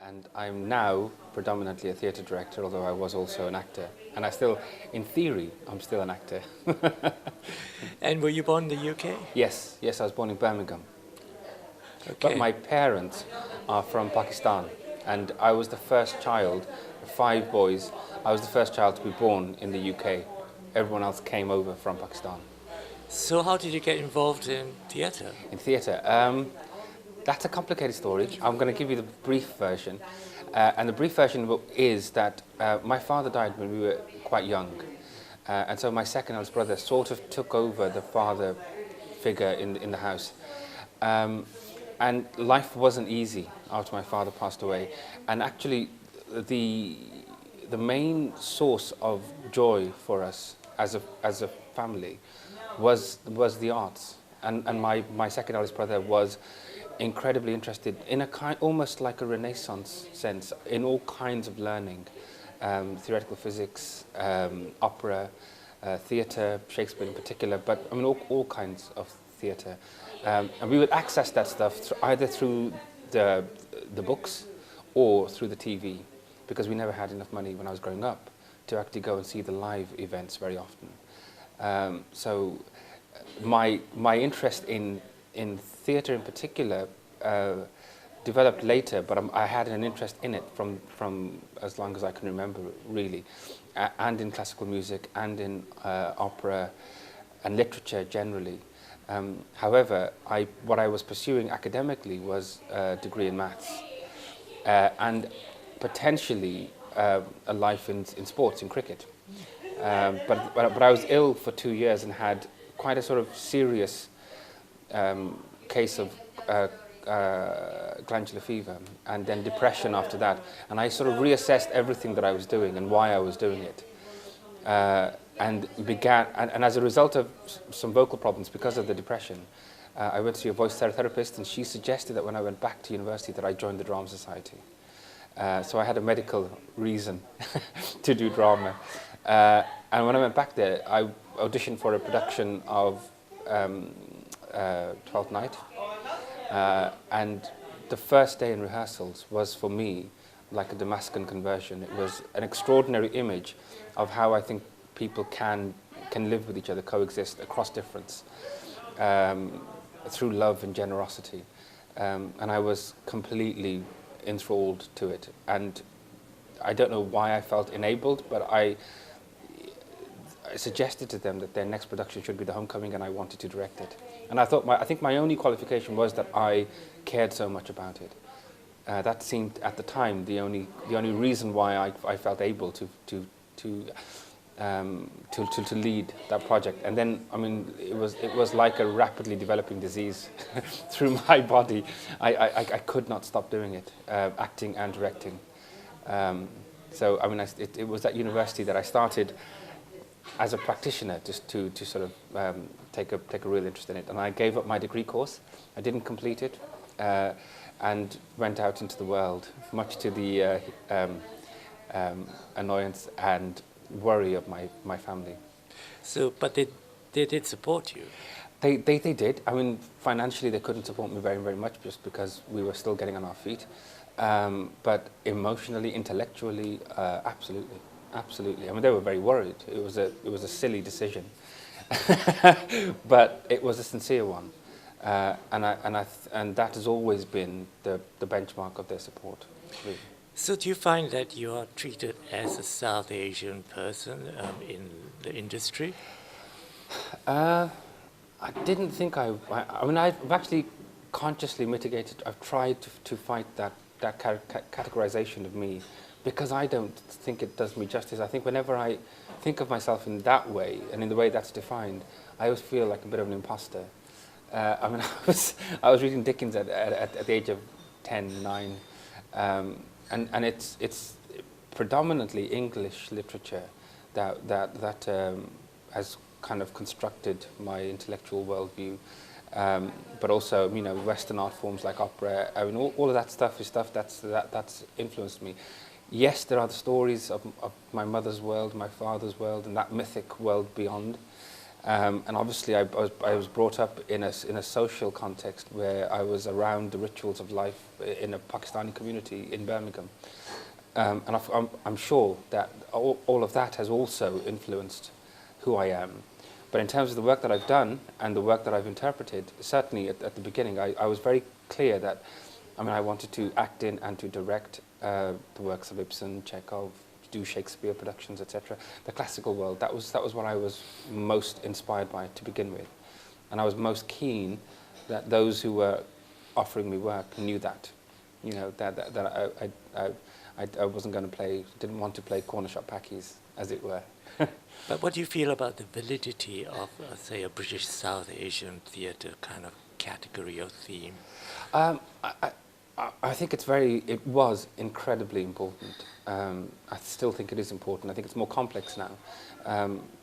And I'm now predominantly a theatre director, although I was also an actor. And I still, in theory, I'm still an actor. And were you born in the UK? Yes, yes, I was born in Birmingham. But Okay. my parents are from Pakistan. And I was the first child, 5 boys. I was the first child to be born in the UK. Everyone else came over from Pakistan. So how did you get involved in theatre? In theatre, that's a complicated story. I'm going to give you the brief version. And the brief version is that my father died when we were quite young. And so my second eldest brother sort of took over the father figure in the house. And life wasn't easy after my father passed away. And actually, the main source of joy for us as a family was the arts. And my second eldest brother was incredibly interested in a kind, almost like a Renaissance sense, in all kinds of learning, theoretical physics, opera, theatre, Shakespeare in particular, but I mean all kinds of theatre. And we would access that stuff either through the books or through the TV, because we never had enough money when I was growing up to actually go and see the live events very often. So my interest in theatre in particular developed later, but I had an interest in it from as long as I can remember, really, and in classical music and in opera and literature generally. However, what I was pursuing academically was a degree in maths and potentially a life in sports, in cricket. But I was ill for 2 years and had quite a sort of serious case of glandular fever and then depression after that. And I sort of reassessed everything that I was doing and why I was doing it. And as a result of some vocal problems because of the depression, I went to see a voice therapist, and she suggested that when I went back to university that I join the drama society. So I had a medical reason to do drama. And when I went back there, I auditioned for a production of Twelfth Night. And the first day in rehearsals was, for me, like a Damascus conversion. It was an extraordinary image of how I think people can live with each other, coexist across difference, through love and generosity. And I was completely enthralled to it. And I don't know why I felt enabled, but I suggested to them that their next production should be The Homecoming, and I wanted to direct it. And I think my only qualification was that I cared so much about it. That seemed at the time the only reason why I felt able to lead that project. And then, I mean, it was like a rapidly developing disease through my body. I could not stop doing it, acting and directing. So I mean, it was at university that I started as a practitioner, just to sort of take a real interest in it. And I gave up my degree course. I didn't complete it, and went out into the world, much to the annoyance and worry of my family. So, but they did support you? They did. I mean, financially they couldn't support me very, very much, just because we were still getting on our feet. But emotionally, intellectually, absolutely. Absolutely. I mean, they were very worried. It was a silly decision, but it was a sincere one, and that has always been the benchmark of their support. Really. So do you find that you are treated as a South Asian person in the industry? I didn't think I mean, I've actually consciously mitigated. I've tried to fight that categorization of me, because I don't think it does me justice. I think whenever I think of myself in that way, and in the way that's defined, I always feel like a bit of an imposter. I mean, I was reading Dickens at the age of 10, 9, and it's predominantly English literature that has kind of constructed my intellectual worldview. But also, you know, Western art forms like opera. I mean, all of that stuff is stuff that's influenced me. Yes, there are the stories of my mother's world, my father's world, and that mythic world beyond. And obviously I was brought up in a social context where I was around the rituals of life in a Pakistani community in Birmingham. And I'm sure that all of that has also influenced who I am. But in terms of the work that I've done and the work that I've interpreted, certainly at the beginning, I was very clear that, I wanted to act in and to direct the works of Ibsen, Chekhov, do Shakespeare productions, etc. The classical world, that was what I was most inspired by to begin with. And I was most keen that those who were offering me work knew that. That I wasn't going to didn't want to play corner shop packies, as it were. But what do you feel about the validity of, say, a British South Asian theatre kind of category or theme? I think it was incredibly important. I still think it is important. I think it's more complex now.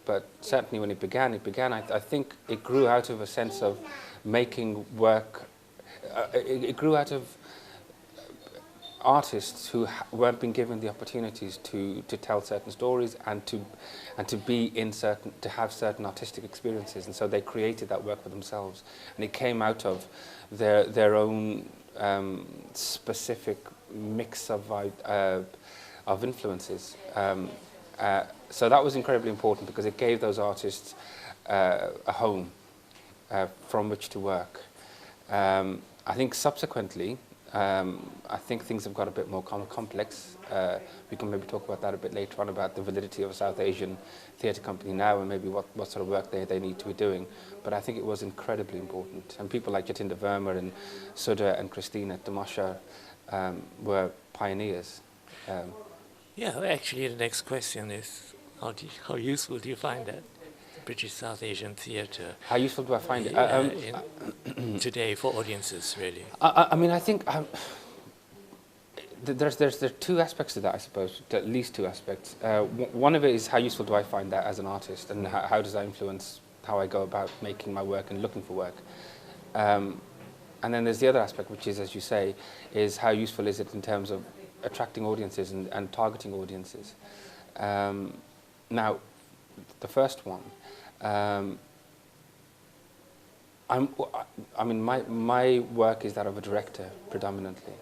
But certainly when it began, I think it grew out of a sense of making work. It grew out of artists who weren't being given the opportunities to tell certain stories and to have certain artistic experiences, and so they created that work for themselves, and it came out of their own specific mix of influences. So that was incredibly important because it gave those artists a home from which to work. I think subsequently, I think things have got a bit more complex. We can maybe talk about that a bit later on, about the validity of a South Asian theatre company now and maybe what sort of work they need to be doing. But I think it was incredibly important. And people like Jatinder Verma and Sudha and Christine at Tamasha were pioneers. Yeah, actually the next question is, how useful do you find that? British South Asian theatre. How useful do I find it? Today for audiences, really. I think there are two aspects to that, I suppose, at least two aspects. One of it is how useful do I find that as an artist, and how does that influence how I go about making my work and looking for work. And then there's the other aspect, which is, as you say, is how useful is it in terms of attracting audiences and targeting audiences. Now, the first one, my work is that of a director predominantly.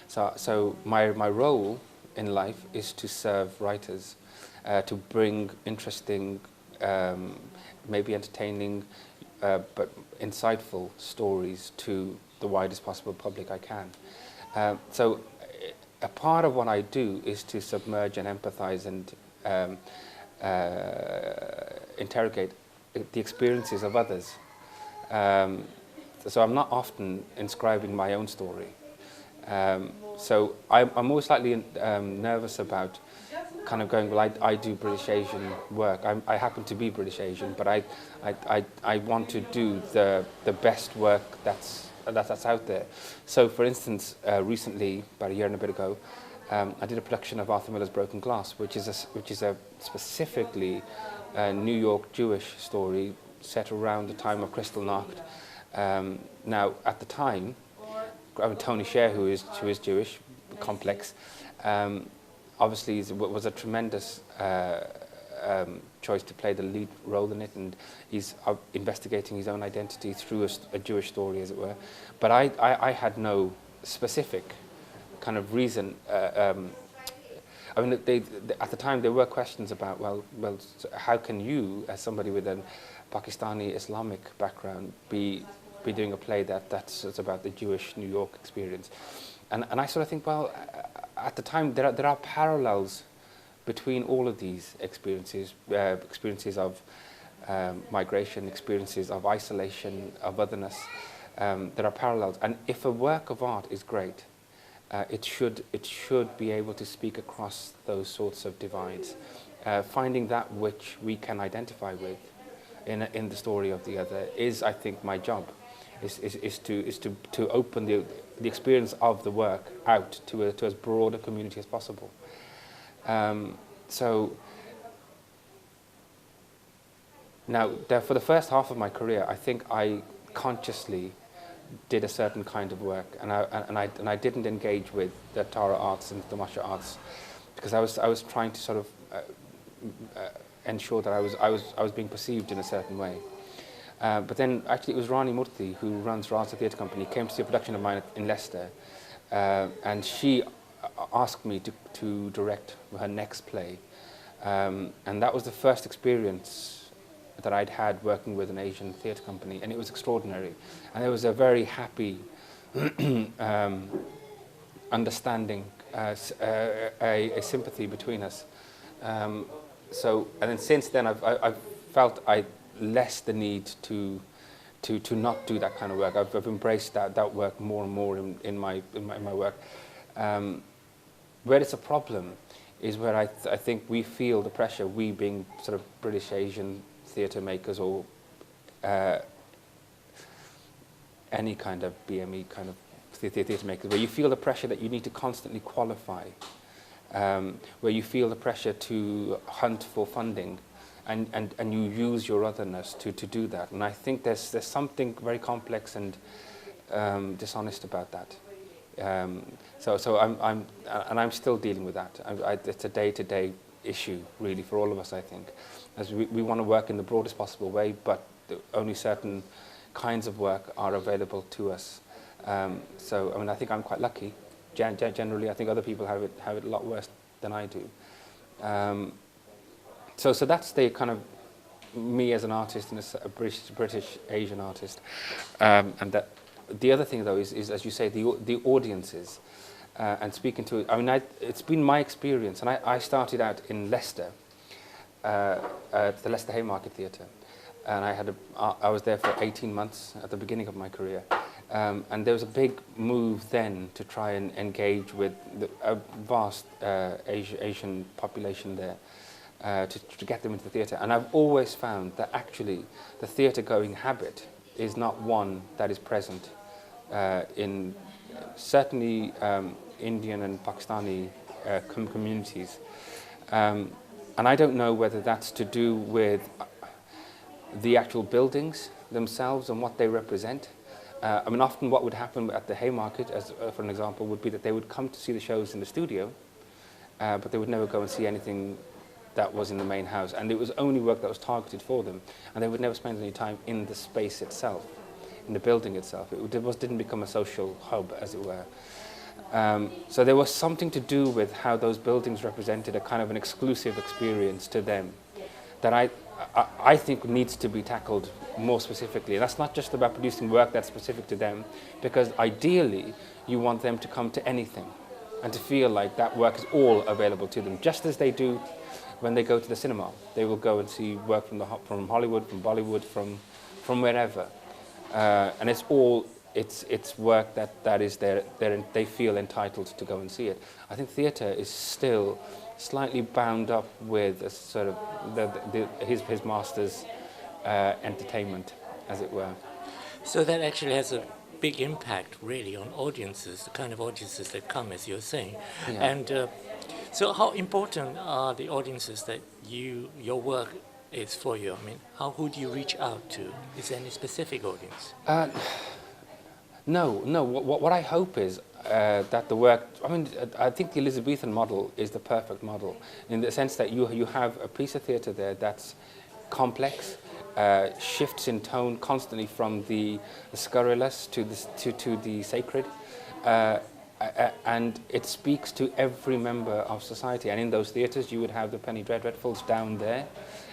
So my role in life is to serve writers, to bring interesting, maybe entertaining, but insightful stories to the widest possible public I can. So a part of what I do is to submerge and empathize and interrogate the experiences of others. So I'm not often inscribing my own story. So I'm most likely nervous about kind of going, well, I do British Asian work. I happen to be British Asian, but I want to do the best work that's out there. So, for instance, recently, about a year and a bit ago, I did a production of Arthur Miller's Broken Glass, which is a specifically New York Jewish story set around the time of Kristallnacht. Now, at the time, Tony Sher, who is Jewish, complex, obviously was a tremendous choice to play the lead role in it, and he's investigating his own identity through a Jewish story, as it were. But I had no specific kind of reason. At the time there were questions about, well, how can you, as somebody with a Pakistani Islamic background, be doing a play that's about the Jewish New York experience? And I sort of think, well, at the time there are parallels between all of these experiences, experiences of migration, experiences of isolation, of otherness. There are parallels, and if a work of art is great, it should be able to speak across those sorts of divides, finding that which we can identify with in the story of the other is, I think, my job. Is to open the experience of the work out to as broad a community as possible. So now, for the first half of my career, I think I consciously did a certain kind of work, and I didn't engage with the Tara arts and the Tamasha arts because I was trying to sort of ensure that I was being perceived in a certain way. But then actually it was Rani Murthy, who runs Rasa Theatre Company, came to see a production of mine in Leicester, and she asked me to direct her next play. And that was the first experience that I'd had working with an Asian theatre company, and it was extraordinary. And there was a very happy understanding, a sympathy between us. And then since then I've felt I less the need to not do that kind of work. I've embraced that work more and more in my work. Where it's a problem is where I think we feel the pressure, we being sort of British Asian theatre makers or any kind of BME kind of theatre makers, where you feel the pressure that you need to constantly qualify, where you feel the pressure to hunt for funding, and you use your otherness to do that. And I think there's something very complex and dishonest about that. So I'm still dealing with that. It's a day-to-day issue, really, for all of us, I think. As we want to work in the broadest possible way, but only certain kinds of work are available to us. So, I mean, I think I'm quite lucky. Generally, I think other people have it a lot worse than I do. So that's the kind of me as an artist and as a British Asian artist. And that the other thing, though, is as you say, the audiences and speaking to. I mean, it's been my experience, and I started out in Leicester, at the Leicester Haymarket Theatre, and I was there for 18 months at the beginning of my career. And there was a big move then to try and engage with a vast Asian population there, to get them into the theatre. And I've always found that actually the theatre-going habit is not one that is present in certainly Indian and Pakistani communities. And I don't know whether that's to do with the actual buildings themselves and what they represent. I mean, often what would happen at the Haymarket, as for an example, would be that they would come to see the shows in the studio, but they would never go and see anything that was in the main house. And it was only work that was targeted for them, and they would never spend any time in the space itself, in the building itself. It didn't become a social hub, as it were. So there was something to do with how those buildings represented a kind of an exclusive experience to them that I think needs to be tackled more specifically. And that's not just about producing work that's specific to them, because ideally you want them to come to anything and to feel like that work is all available to them, just as they do when they go to the cinema. They will go and see work from Hollywood, from Bollywood, from wherever. And it's all it's work that is there. They feel entitled to go and see it. I think theatre is still slightly bound up with a sort of his master's entertainment, as it were. So that actually has a big impact, really, on audiences, the kind of audiences that come, as you're saying. Yeah. And so how important are the audiences that your work is for you? I mean, who do you reach out to? Is there any specific audience? No. What I hope is that the work, I mean, I think the Elizabethan model is the perfect model in the sense that you have a piece of theatre there that's complex, shifts in tone constantly from the scurrilous to the sacred, and it speaks to every member of society. And in those theatres you would have the penny dreadfuls down there,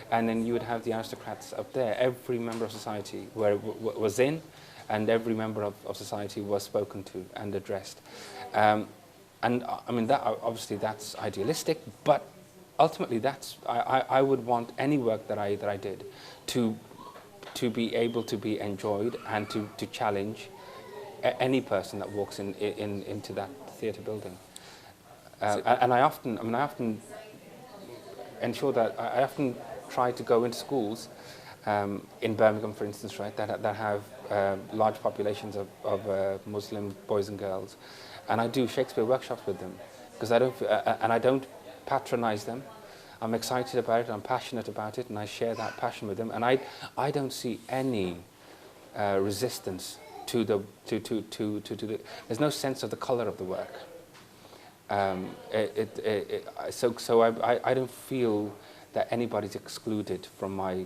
and then you would have the aristocrats up there. Every member of society was in, and every member of society was spoken to and addressed. And I mean, that obviously that's idealistic, but ultimately I would want any work that I did to be able to be enjoyed and to challenge any person that walks into that theatre building. And I often ensure that I often try to go into schools in Birmingham, for instance, right, that have large populations of Muslim boys and girls, and I do Shakespeare workshops with them, because I don't patronize them. I'm excited about it, I'm passionate about it, and I share that passion with them, and I don't see any resistance to the there's no sense of the color of the work. So I don't feel that anybody's excluded from my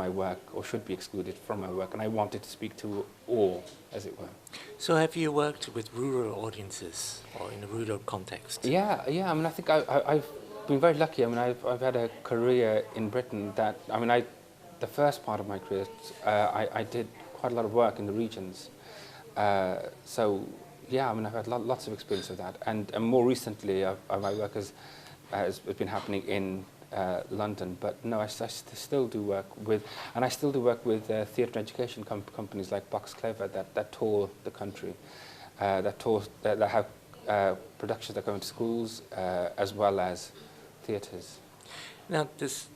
work, or should be excluded from my work, and I wanted to speak to all, as it were. So have you worked with rural audiences or in a rural context? Yeah. I mean, I think I've been very lucky. I mean, I've had a career in Britain that, I mean, the first part of my career, I did quite a lot of work in the regions. So, yeah, I mean, I've had lots of experience of that. And more recently, my work has been happening in London. But no, I still do work with, and I still do work with theatre education companies like Box Clever that tour the country, that have productions that go into schools as well as theatres. Now, this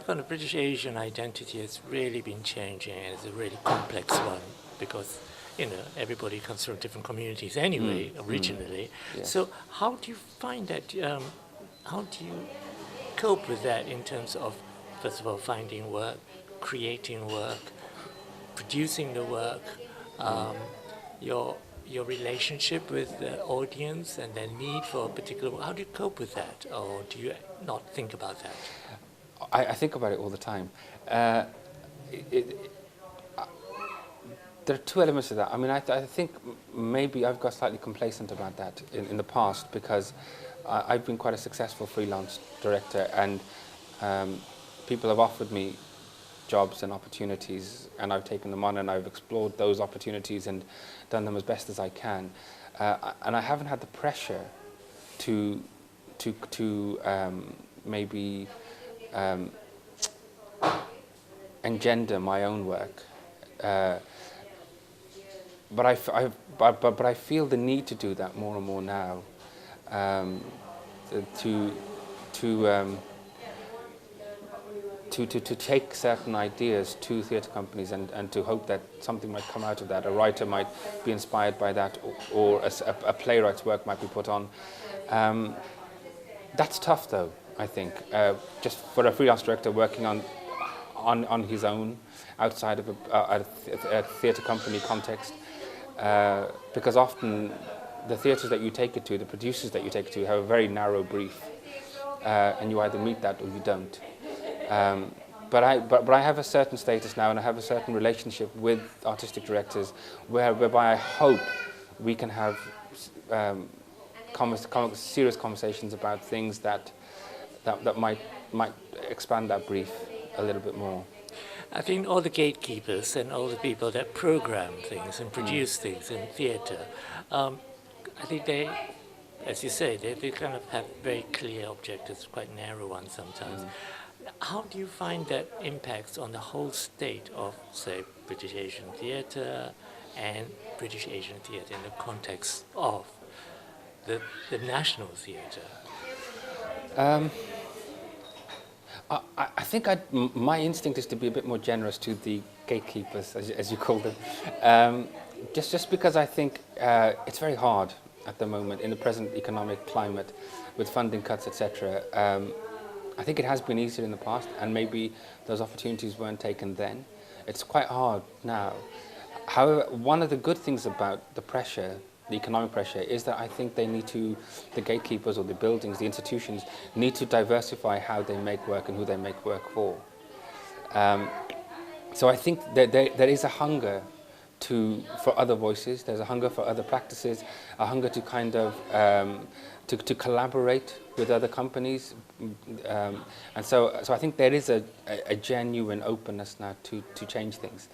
kind of British Asian identity has really been changing, and it's a really complex one because, you know, everybody comes from different communities anyway, originally. Yes. So how do you find that, how do you cope with that in terms of, first of all, finding work, creating work, producing the work, your relationship with the audience and their need for a particular work? How do you cope with that, or do you not think about that? I think about it all the time. There are two elements to that. I mean, I think maybe I've got slightly complacent about that in the past, because I've been quite a successful freelance director, and people have offered me jobs and opportunities, and I've taken them on, and I've explored those opportunities and done them as best as I can. And I haven't had the pressure to maybe engender my own work. But I feel the need to do that more and more now. To take certain ideas to theatre companies and to hope that something might come out of that. A writer might be inspired by that, or a playwright's work might be put on. That's tough, though, I think, just for a freelance director working on his own outside of a theatre company context, because often the theatres that you take it to, the producers that you take it to, have a very narrow brief, and you either meet that or you don't. But I have a certain status now, and I have a certain relationship with artistic directors, whereby I hope we can have serious conversations about things that might expand that brief a little bit more. I think all the gatekeepers and all the people that program things and produce things in theatre, I think they, as you say, they kind of have very clear objectives, quite narrow ones sometimes. How do you find that impacts on the whole state of, say, British Asian theatre and British Asian theatre in the context of the national theatre? I think my instinct is to be a bit more generous to the gatekeepers, as you call them, just because I think it's very hard at the moment in the present economic climate with funding cuts, etc. I think it has been easier in the past, and maybe those opportunities weren't taken then. It's quite hard now. However, one of the good things about the pressure, the economic pressure, is that I think the gatekeepers or the buildings, the institutions, need to diversify how they make work and who they make work for. So I think that there is a hunger for other voices. There's a hunger for other practices, a hunger to kind of to collaborate with other companies, and so I think there is a genuine openness now to change things.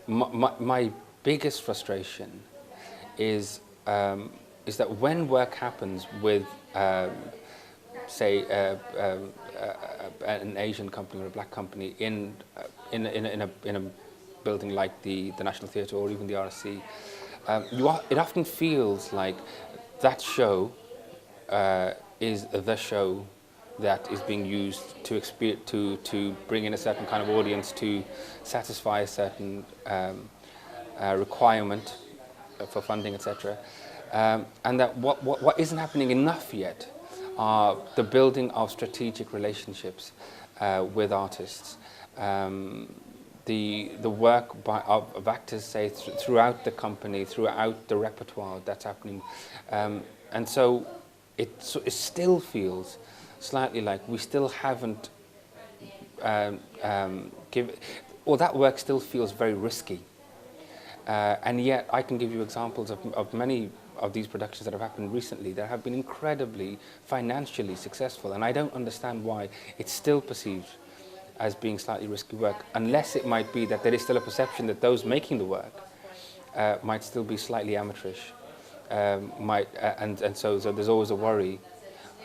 My biggest frustration is that when work happens with, say, an Asian company or a black company in a building like the National Theatre or even the RSC, it often feels like that show is the show that is being used to bring in a certain kind of audience, to satisfy a certain requirement for funding, etc. And that what isn't happening enough yet are the building of strategic relationships with artists. The work of actors, say, throughout the company, throughout the repertoire that's happening. And so it still feels slightly like we still haven't or that work still feels very risky. And yet I can give you examples of many of these productions that have happened recently that have been incredibly financially successful, and I don't understand why it's still perceived as being slightly risky work, unless it might be that there is still a perception that those making the work might still be slightly amateurish, and so there's always a worry,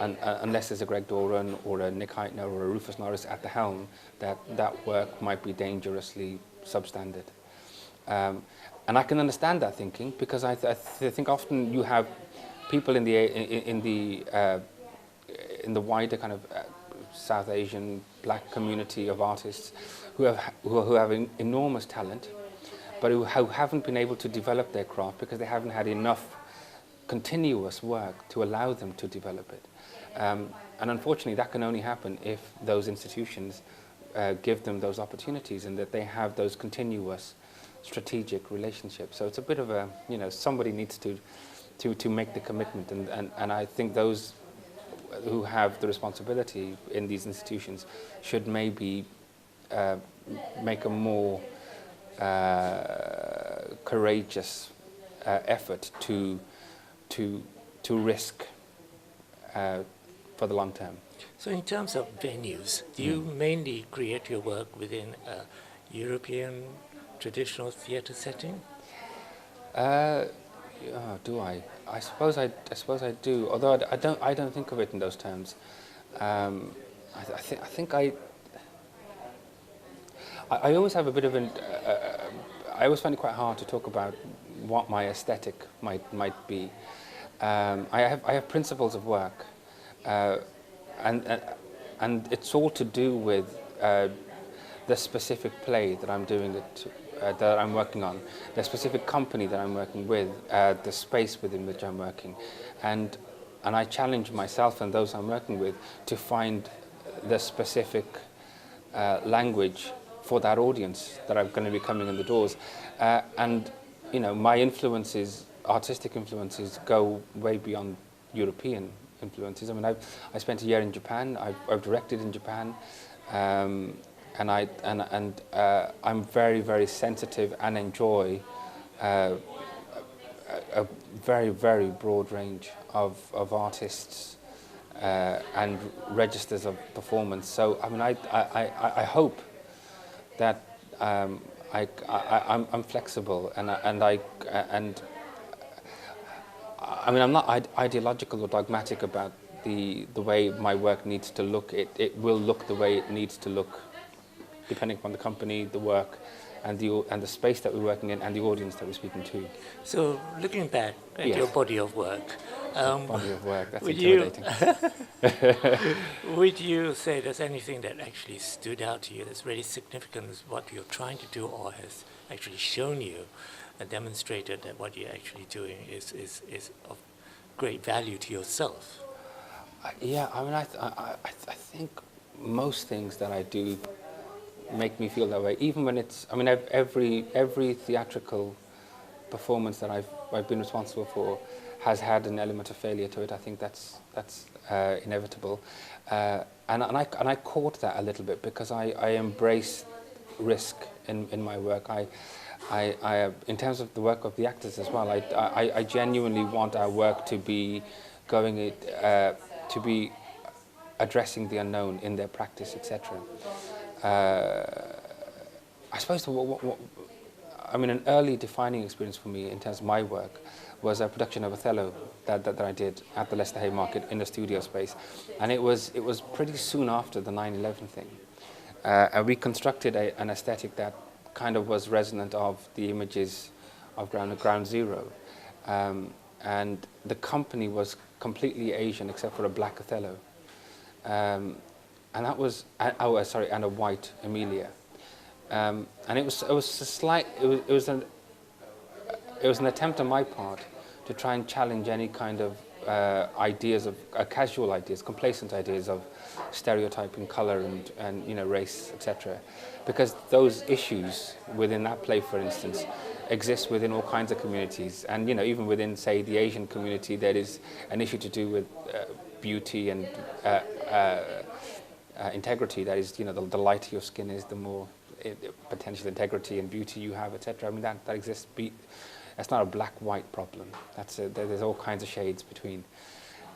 unless there's a Greg Doran or a Nick Heitner or a Rufus Norris at the helm, that work might be dangerously substandard. And I can understand that thinking, because I think often you have people in the wider kind of South Asian black community of artists who have enormous talent, but who haven't been able to develop their craft because they haven't had enough continuous work to allow them to develop it. And unfortunately, that can only happen if those institutions give them those opportunities, and that they have those continuous strategic relationships. So it's a bit of a, somebody needs to make the commitment, and I think those who have the responsibility in these institutions should maybe make a more courageous effort to risk for the long term. So in terms of venues, do you mainly create your work within a European traditional theatre setting? Do I? I suppose I do. Although I don't think of it in those terms. I think I always have a bit of an. I always find it quite hard to talk about what my aesthetic might be. I have principles of work, and it's all to do with the specific play that I'm doing that I'm working on, the specific company that I'm working with, the space within which I'm working, and I challenge myself and those I'm working with to find the specific language for that audience that are going to be coming in the doors, and my influences, artistic influences, go way beyond European influences. I mean, I spent a year in Japan. I've directed in Japan. And I'm very, very sensitive and enjoy a very, very broad range of artists and registers of performance. So I mean, I hope that I'm flexible, and I mean, I'm not ideological or dogmatic about the way my work needs to look. It will look the way it needs to look, depending upon the company, the work, and the space that we're working in, and the audience that we're speaking to. So, looking back at your body of work, that's intimidating. Would you say there's anything that actually stood out to you that's really significant as what you're trying to do, or has actually shown you and demonstrated that what you're actually doing is of great value to yourself? Yeah, I mean, I think most things that I do make me feel that way, even when it's, I mean, every theatrical performance that I've been responsible for has had an element of failure to it. I think that's inevitable, and I caught that a little bit because I embrace risk in my work. I in terms of the work of the actors as well, I genuinely want our work to be to be addressing the unknown in their practice, etc. I suppose I mean, an early defining experience for me in terms of my work was a production of Othello that I did at the Leicester Haymarket in the studio space, and it was pretty soon after the 9/11 thing, and we constructed an aesthetic that kind of was resonant of the images of Ground Zero, and the company was completely Asian except for a black Othello, and that was and a white Emilia, and it was an attempt on my part to try and challenge any kind of ideas of casual ideas, complacent ideas of stereotyping color and race, etc. Because those issues within that play, for instance, exist within all kinds of communities, and even within, say, the Asian community, there is an issue to do with beauty and integrity. That is, the lighter your skin is, the more potential integrity and beauty you have, etc. I mean, that exists. That's not a black-white problem. There's all kinds of shades between.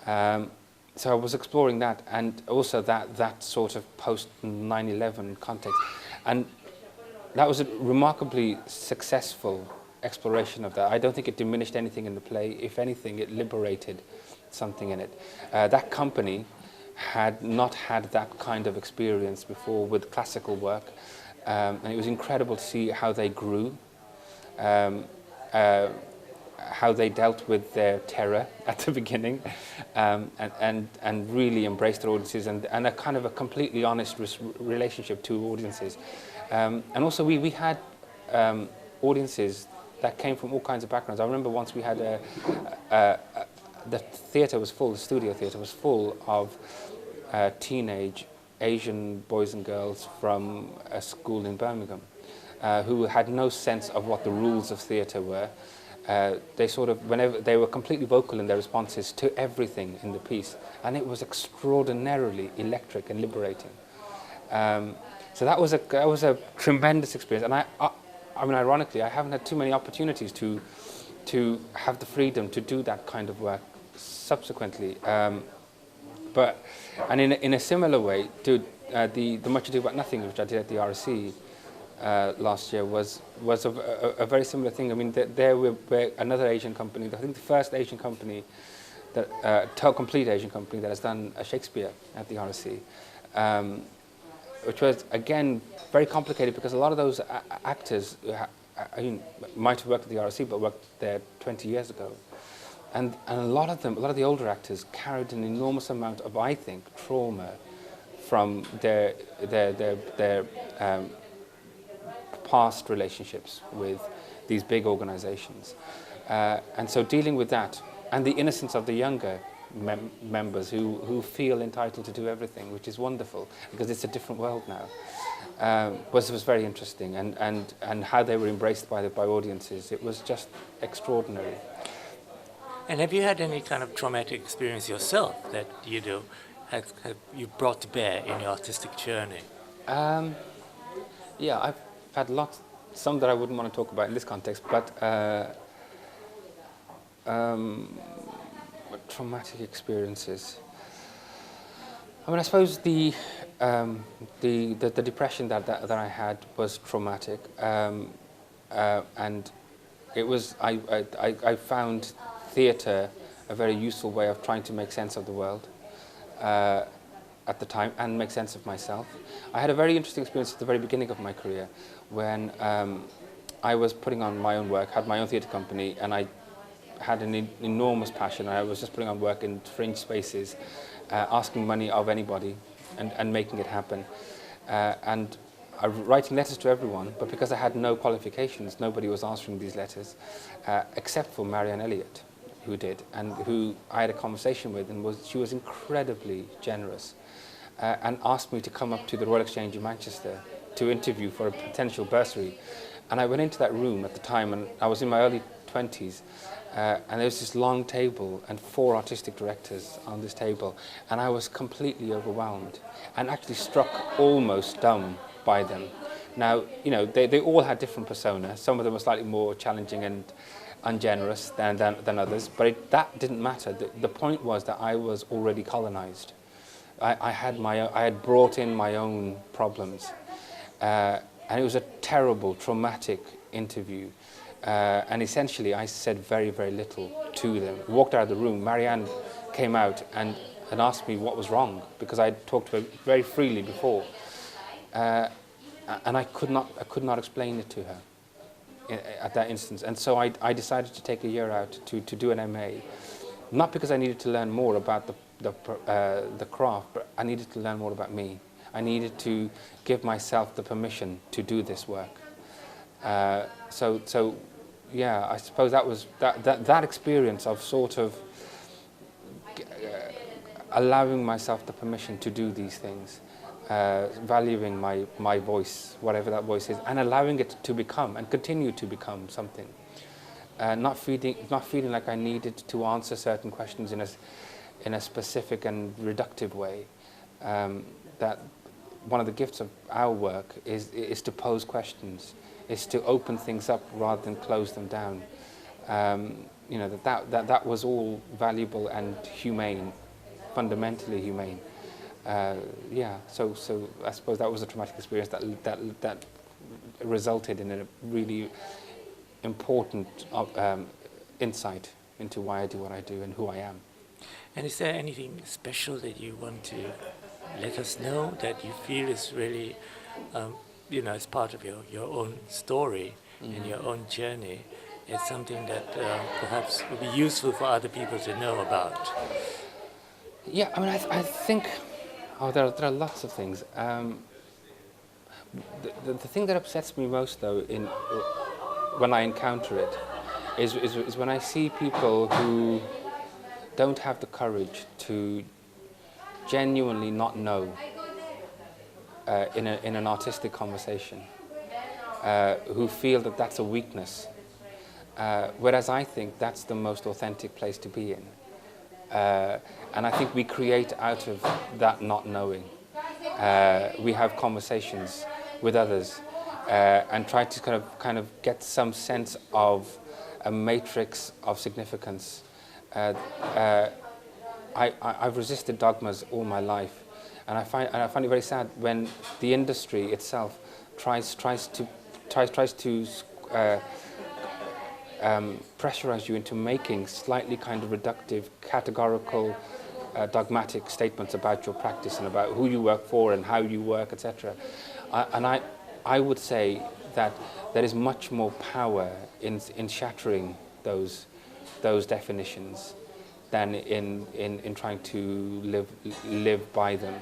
So I was exploring that, and also that sort of post 9/11 context, and that was a remarkably successful exploration of that. I don't think it diminished anything in the play. If anything, it liberated something in it. That company had not had that kind of experience before with classical work, and it was incredible to see how they grew, how they dealt with their terror at the beginning, and really embraced their audiences, and a kind of a completely honest relationship to audiences. And also we had audiences that came from all kinds of backgrounds. I remember once we had the theatre was full, the studio theatre was full of teenage Asian boys and girls from a school in Birmingham who had no sense of what the rules of theatre were. They whenever they were completely vocal in their responses to everything in the piece, and it was extraordinarily electric and liberating. So that was a tremendous experience, and I mean, ironically, I haven't had too many opportunities to have the freedom to do that kind of work subsequently. But in a similar way, the Much Ado About Nothing, which I did at the RSC last year, was a very similar thing. I mean, there were another Asian company. I think the first Asian company, complete Asian company that has done a Shakespeare at the RSC, which was again very complicated because a lot of those actors might have worked at the RSC but worked there 20 years ago. And a lot of the older actors carried an enormous amount of, I think, trauma from their past relationships with these big organizations. And so dealing with that, and the innocence of the younger members who feel entitled to do everything, which is wonderful, because it's a different world now, was very interesting. And how they were embraced by audiences, it was just extraordinary. And have you had any kind of traumatic experience yourself that have you brought to bear in your artistic journey? Yeah, I've had lots, some that I wouldn't want to talk about in this context, but traumatic experiences. I mean, I suppose the depression that I had was traumatic, and it was I found theatre a very useful way of trying to make sense of the world at the time and make sense of myself. I had a very interesting experience at the very beginning of my career when I was putting on my own work, had my own theatre company, and I had an enormous passion. I was just putting on work in fringe spaces, asking money of anybody and making it happen. And writing letters to everyone, but because I had no qualifications, nobody was answering these letters, except for Marianne Elliott, who did, and who I had a conversation with, and she was incredibly generous, and asked me to come up to the Royal Exchange in Manchester to interview for a potential bursary. And I went into that room at the time, and I was in my early 20s, and there was this long table and 4 artistic directors on this table, and I was completely overwhelmed and actually struck almost dumb by them. Now, they all had different personas. Some of them were slightly more challenging and ungenerous than others, but that didn't matter. The point was that I was already colonized. I had brought in my own problems, and it was a terrible, traumatic interview. And essentially, I said very, very little to them. Walked out of the room. Marianne came out and asked me what was wrong, because I had talked to her very freely before, and I could not explain it to her at that instance. And so I decided to take a year out to do an MA, not because I needed to learn more about the craft, but I needed to learn more about me. I needed to give myself the permission to do this work. So yeah, I suppose that was that experience of sort of allowing myself the permission to do these things, valuing my voice, whatever that voice is, and allowing it to become and continue to become something. Not feeling like I needed to answer certain questions in a specific and reductive way, that one of the gifts of our work is to pose questions, is to open things up rather than close them down. You know, that was all valuable and humane, fundamentally humane. Yeah, so I suppose that was a traumatic experience that resulted in a really important insight into why I do what I do and who I am. And is there anything special that you want to let us know that you feel is really, you know, as part of your own story and your own journey? It's something that perhaps would be useful for other people to know about. Yeah, I mean, I think, there are lots of things. The thing that upsets me most, though, when I encounter it, is when I see people who don't have the courage to genuinely not know in an artistic conversation, who feel that that's a weakness, whereas I think that's the most authentic place to be in. And I think we create out of that not knowing. We have conversations with others and try to kind of get some sense of a matrix of significance. I've resisted dogmas all my life, and I find it very sad when the industry itself tries to pressurize you into making slightly kind of reductive, categorical, dogmatic statements about your practice and about who you work for and how you work, etc. I would say that there is much more power in shattering those definitions than in trying to live by them.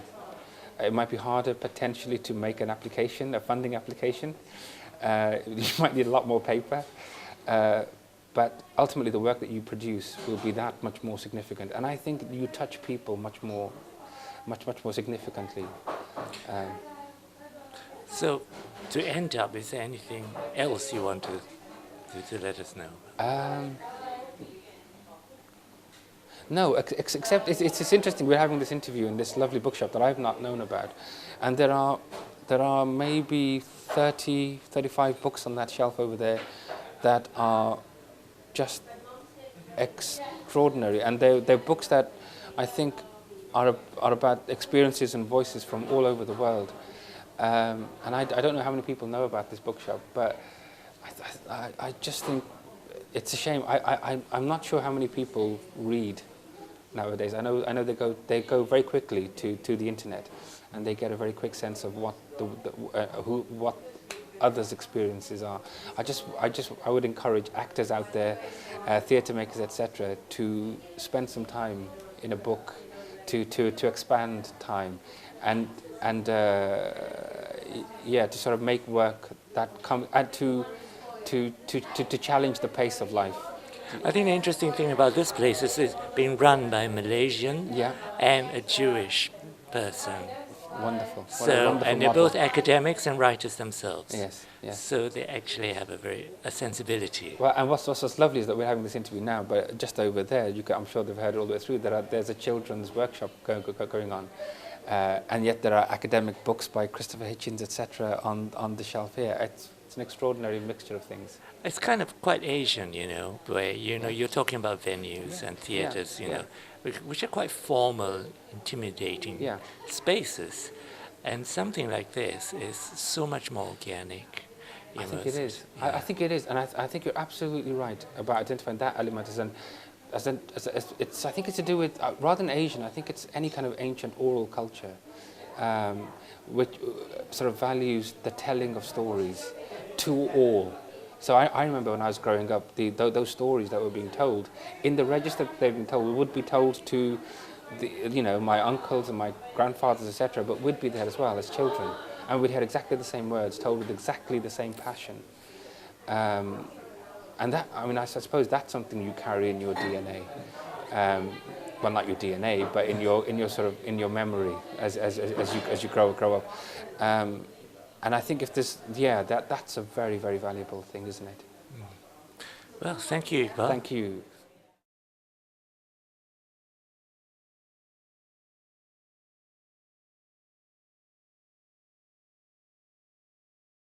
It might be harder potentially to make an application, a funding application. You might need a lot more paper. But ultimately the work that you produce will be that much more significant. And I think you touch people much more significantly. So, to end up, is there anything else you want to let us know? No, except it's interesting. We're having this interview in this lovely bookshop that I've not known about. And there are maybe 30, 35 books on that shelf over there that are just extraordinary, and they're books that I think are about experiences and voices from all over the world. And I don't know how many people know about this bookshop, but I just think it's a shame. I'm not sure how many people read nowadays. I know they go very quickly to the internet, and they get a very quick sense of what what others' experiences are. I would encourage actors out there, theatre makers, etc., to spend some time in a book, to expand time, and yeah, to sort of make work that and to challenge the pace of life. I think the interesting thing about this place is it's being run by a Malaysian and a Jewish person. Wonderful. So, and they're both academics and writers themselves. Yes, yes. So they actually have a sensibility. Well, and what's lovely is that we're having this interview now, but just over there, I'm sure they've heard it all the way through. There's a children's workshop going on, and yet there are academic books by Christopher Hitchens, etc., on the shelf here. It's an extraordinary mixture of things. It's kind of quite Asian, you know, where you're talking about venues and theatres, you know, which are quite formal, intimidating spaces, and something like this is so much more organic. I think it is. I think it is, and I think you're absolutely right about identifying that element as I think it's to do with rather than Asian. I think it's any kind of ancient oral culture, which sort of values the telling of stories to all. So I remember when I was growing up, those stories that were being told, in the register that they've been told, would be told to, my uncles and my grandfathers, etc., but we'd be there as well as children. And we'd hear exactly the same words, told with exactly the same passion. And that, I suppose that's something you carry in your DNA. Well, not your DNA, but in your memory as you grow up. And I think if this, that's a very, very valuable thing, isn't it? Well, thank you, Iqbal. Thank you.